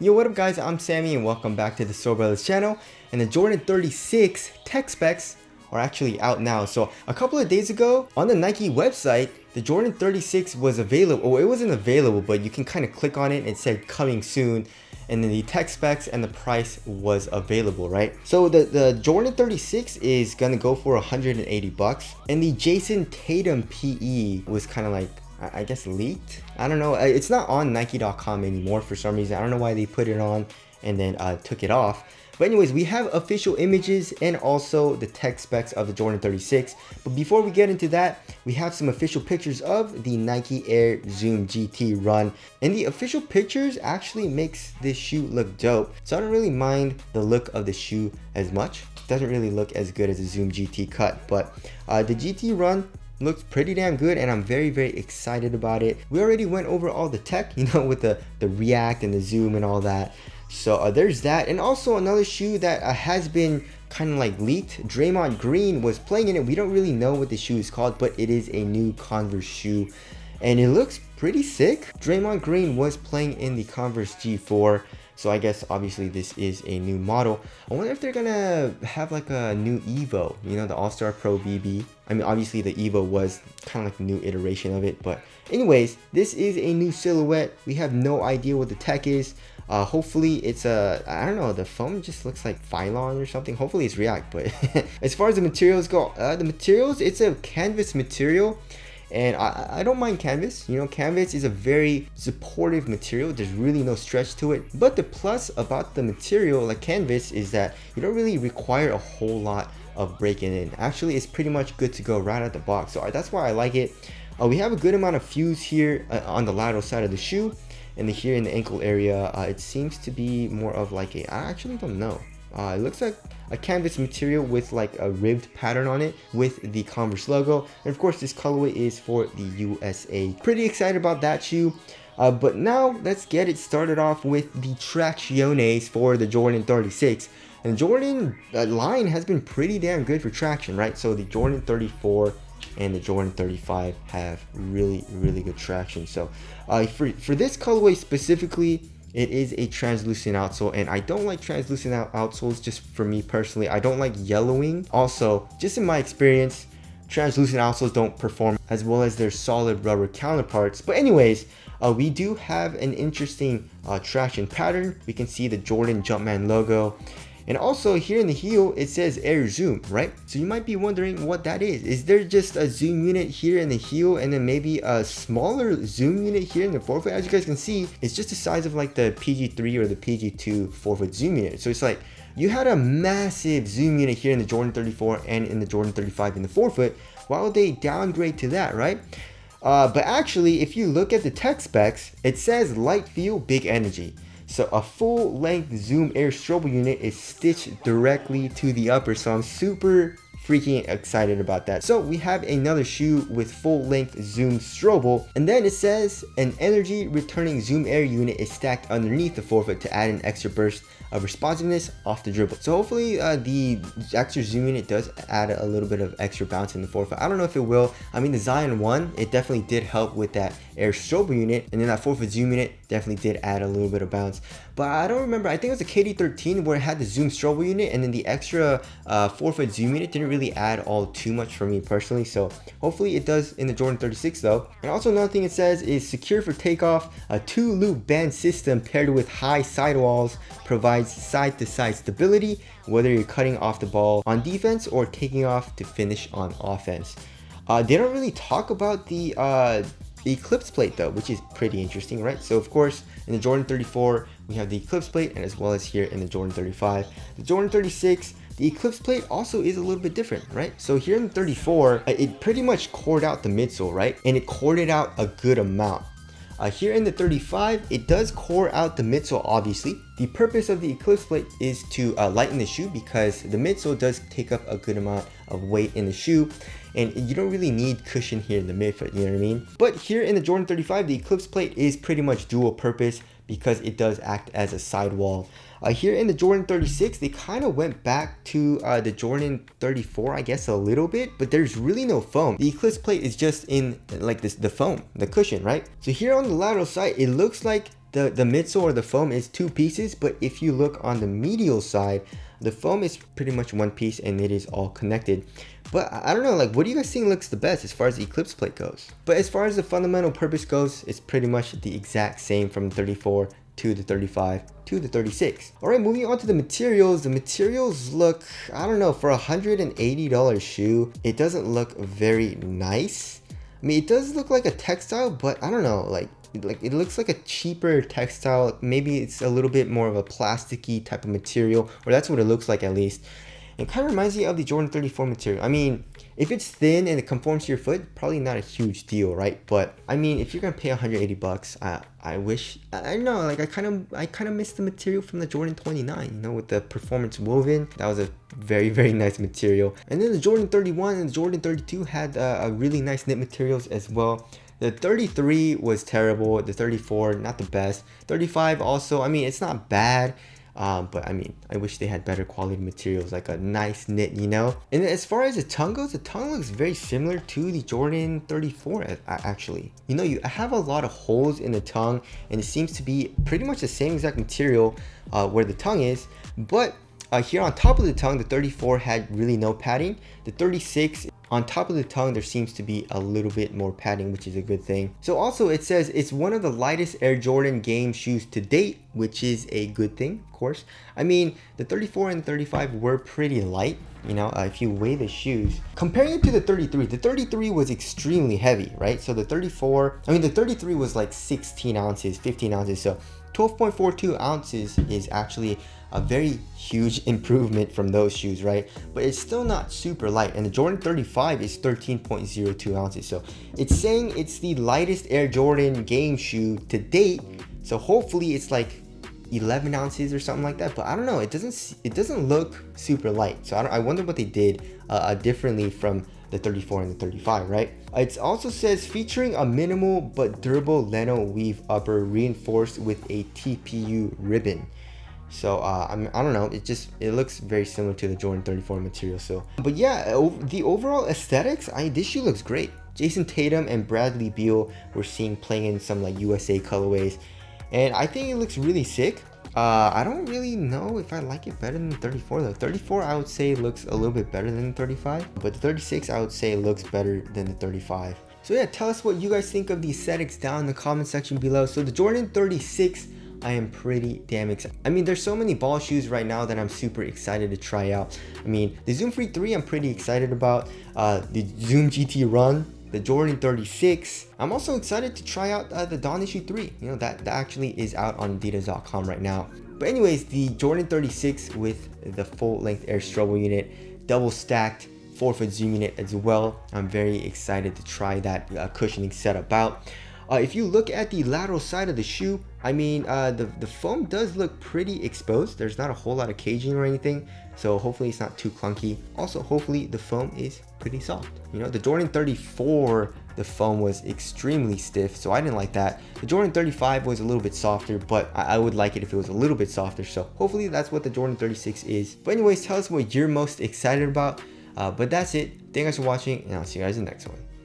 Yo, what up guys, I'm Sammy and welcome back to the Strobel channel. And the Jordan 36 tech specs are actually out now. So a couple of days ago on the Nike website, the Jordan 36 was available. Well, it wasn't available, but you can kind of click on it and it said coming soon. And then the tech specs and the price was available, right? So the Jordan 36 is gonna go for 180 bucks. And the Jason Tatum PE was kind of like, I guess leaked. I don't know. It's not on Nike.com anymore for some reason. I don't know why they put it on and then took it off. But anyways, we have official images and also the tech specs of the Jordan 36. But before we get into that, we have some official pictures of the Nike Air Zoom GT Run. And the official pictures actually makes this shoe look dope. So I don't really mind the look of the shoe as much. It doesn't really look as good as a Zoom GT cut. But the GT Run looks pretty damn good and I'm very excited about it. We already went over all the tech, you know, with the React and the zoom and all that. So there's that. And also another shoe that has been kind of like leaked. Draymond Green was playing in it. We don't really know what the shoe is called, but it is a new Converse shoe and it looks pretty sick. Draymond Green was playing in the Converse G4. So I guess obviously this is a new model. I wonder if they're gonna have like a new Evo, you know, the All-Star Pro BB. I mean, obviously the Evo was kind of like a new iteration of it, but anyways, this is a new silhouette. We have no idea what the tech is. Hopefully it's I don't know, the foam just looks like Phylon or something. Hopefully it's React, but as far as the materials go, it's a canvas material. And I don't mind canvas. You know, canvas is a very supportive material. There's really no stretch to it. But the plus about the material, like canvas, is that you don't really require a whole lot of breaking in. Actually, it's pretty much good to go right out the box. So that's why I like it. We have a good amount of fuse here on the lateral side of the shoe. And here in the ankle area, it seems to be more of like I actually don't know. It looks like a canvas material with like a ribbed pattern on it with the Converse logo. And of course, this colorway is for the USA. Pretty excited about that shoe. But now let's get it started off with the tracciones for the Jordan 36. And the Jordan line has been pretty damn good for traction, right? So the Jordan 34 and the Jordan 35 have really good traction. So for this colorway specifically, it is a translucent outsole, and I don't like translucent outsoles. Just for me personally, I don't like yellowing. Also, just in my experience, translucent outsoles don't perform as well as their solid rubber counterparts. But anyways, we do have an interesting traction pattern. We can see the Jordan Jumpman logo. And also here in the heel, it says Air Zoom, right? So you might be wondering what that is. Is there just a zoom unit here in the heel and then maybe a smaller zoom unit here in the forefoot? As you guys can see, it's just the size of like the PG3 or the PG2 forefoot zoom unit. So it's like you had a massive zoom unit here in the Jordan 34 and in the Jordan 35 in the forefoot. Why would they downgrade to that, right? But actually, if you look at the tech specs, it says light feel, big energy. So a full length Zoom Air Strobel unit is stitched directly to the upper. So I'm super freaking excited about that. So we have another shoe with full length Zoom Strobel. And then it says an energy returning Zoom Air unit is stacked underneath the forefoot to add an extra burst of responsiveness off the dribble. So hopefully the extra zoom unit does add a little bit of extra bounce in the forefoot. I don't know if it will. I mean, the Zion 1, it definitely did help with that Air Strobel unit, and then that forefoot zoom unit definitely did add a little bit of bounce. But I don't remember, I think it was a KD13 where it had the Zoom Strobel unit, and then the extra forefoot zoom unit didn't really add all too much for me personally. So hopefully it does in the Jordan 36 though. And also another thing it says is secure for takeoff. A 2-loop band system paired with high sidewalls provides side-to-side stability, whether you're cutting off the ball on defense or taking off to finish on offense. They don't really talk about the Eclipse plate though, which is pretty interesting, right? So of course in the Jordan 34 we have the Eclipse plate, and as well as here in the Jordan 35. The Jordan 36, the Eclipse plate also is a little bit different, right? So here in the 34, it pretty much cored out the midsole, right? And it corded out a good amount. Here in the 35, it does core out the midsole, obviously. The purpose of the Eclipse plate is to lighten the shoe because the midsole does take up a good amount of weight in the shoe. And you don't really need cushion here in the midfoot, you know what I mean? But here in the Jordan 35, the Eclipse plate is pretty much dual purpose because it does act as a sidewall. Here in the Jordan 36, they kind of went back to the Jordan 34, I guess, a little bit, but there's really no foam. The Eclipse plate is just in like this, the foam, the cushion, right? So here on the lateral side, it looks like the midsole or the foam is two pieces, but if you look on the medial side, the foam is pretty much one piece and it is all connected. But I don't know, like, what do you guys think looks the best as far as the Eclipse plate goes? But as far as the fundamental purpose goes, it's pretty much the exact same from the 34 to the 35 to the 36. All right, moving on to the materials. The materials look, I don't know, for a $180 shoe, it doesn't look very nice. I mean, it does look like a textile, but I don't know, like it looks like a cheaper textile. Maybe it's a little bit more of a plasticky type of material, or that's what it looks like at least. It kind of reminds me of the Jordan 34 material. I mean, if it's thin and it conforms to your foot, probably not a huge deal, right? But I mean, if you're gonna pay 180 bucks, I wish, I know, like I kind of miss the material from the Jordan 29, you know, with the performance woven. That was a very, very nice material. And then the Jordan 31 and the Jordan 32 had a really nice knit materials as well. The 33 was terrible. The 34, not the best. 35 also, I mean, it's not bad. But I mean, I wish they had better quality materials, like a nice knit, you know? And as far as the tongue goes, the tongue looks very similar to the Jordan 34, actually. You know, you have a lot of holes in the tongue, and it seems to be pretty much the same exact material where the tongue is. But here on top of the tongue, the 34 had really no padding. The 36, on top of the tongue, there seems to be a little bit more padding, which is a good thing. So also it says it's one of the lightest Air Jordan game shoes to date, which is a good thing, of course. I mean, the 34 and the 35 were pretty light, you know, if you weigh the shoes. Comparing it to the 33 was extremely heavy, right? So the 34, I mean, the 33 was like 16 ounces, 15 ounces. So 12.42 ounces is actually a very huge improvement from those shoes, right? But it's still not super light. And the Jordan 35 is 13.02 ounces. So it's saying it's the lightest Air Jordan game shoe to date. So hopefully it's like 11 ounces or something like that. But I don't know, it doesn't look super light. So I wonder what they did differently from the 34 and the 35, right? It also says featuring a minimal but durable Leno weave upper reinforced with a TPU ribbon. So I don't know, it looks very similar to the Jordan 34 material. So, but yeah, the overall aesthetics, this shoe looks great. Jason Tatum and Bradley Beal we're seeing playing in some like USA colorways, and I think it looks really sick. I don't really know if I like it better than the 34 though. 34 I would say looks a little bit better than the 35, but the 36 I would say looks better than the 35. So yeah, tell us what you guys think of the aesthetics down in the comment section below. So the Jordan 36, I am pretty damn excited. I mean, there's so many ball shoes right now that I'm super excited to try out. I mean, the Zoom Free 3 I'm pretty excited about. The Zoom GT Run, the Jordan 36. I'm also excited to try out the Dawn Issue 3. You know, that actually is out on adidas.com right now. But anyways, the Jordan 36 with the full length Air Strobel unit, double stacked forefoot zoom unit as well. I'm very excited to try that cushioning setup out. If you look at the lateral side of the shoe, I mean, the foam does look pretty exposed. There's not a whole lot of caging or anything, so hopefully it's not too clunky. Also, hopefully the foam is pretty soft. You know, the Jordan 34, the foam was extremely stiff, so I didn't like that. The Jordan 35 was a little bit softer, but I would like it if it was a little bit softer, so hopefully that's what the Jordan 36 is. But anyways, tell us what you're most excited about. But that's it. Thank you guys for watching, and I'll see you guys in the next one.